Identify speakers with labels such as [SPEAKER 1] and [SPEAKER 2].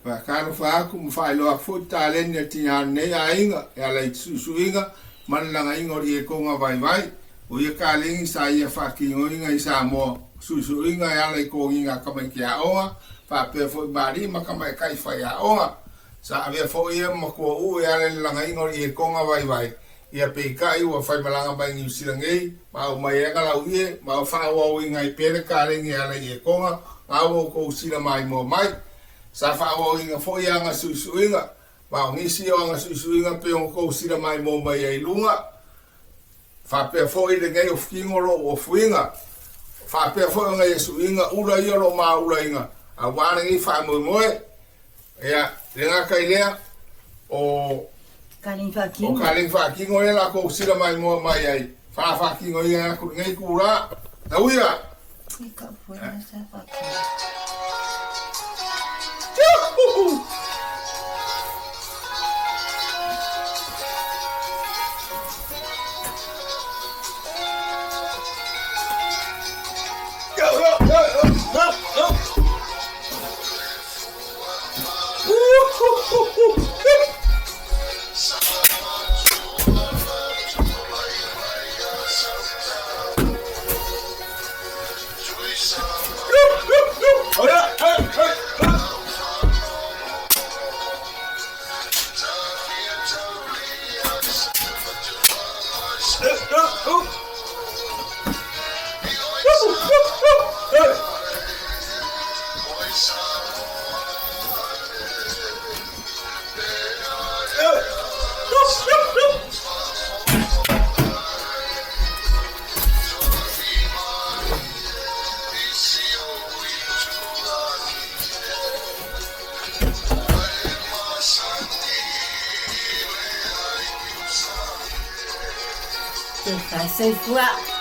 [SPEAKER 1] Whakaro whaaku mwhailoa fut Talenia tina nei a inga, e ala i suisuinga, manlanga inga ori e konga vaivai, o ia kālingi sa ia whakingoinga i Samoa, suisuinga e ala i konginga kamai ki a onga, whapea fo i mari ma kamai kai whai a onga, sa avea fo ia makua u e ala i langa inga ori e konga vaivai, ia peikai ua whai malanga mai New Zealand ei, ma o mai ega lau ie, ma o whaawau inga i pere kālingi ala i e konga, ngau o kou sina mai mo mai, sa whaawau inga fo ia anga suisuinga, ma o ngisi o anga suisuinga pe o kou sina mai mo mai ai lunga, whapea fo i ngei o whkingoro o fuinga, whapea fo i ngei suinga ura i aro ma ura inga, a wārangi whaamui moe, ea renga kai lea o Kaling whakingo e la kou sina mai mo mai ai, whakingo i ngā ngei kura, na uia!
[SPEAKER 2] Ika fuera sa whakingo. Sai fora.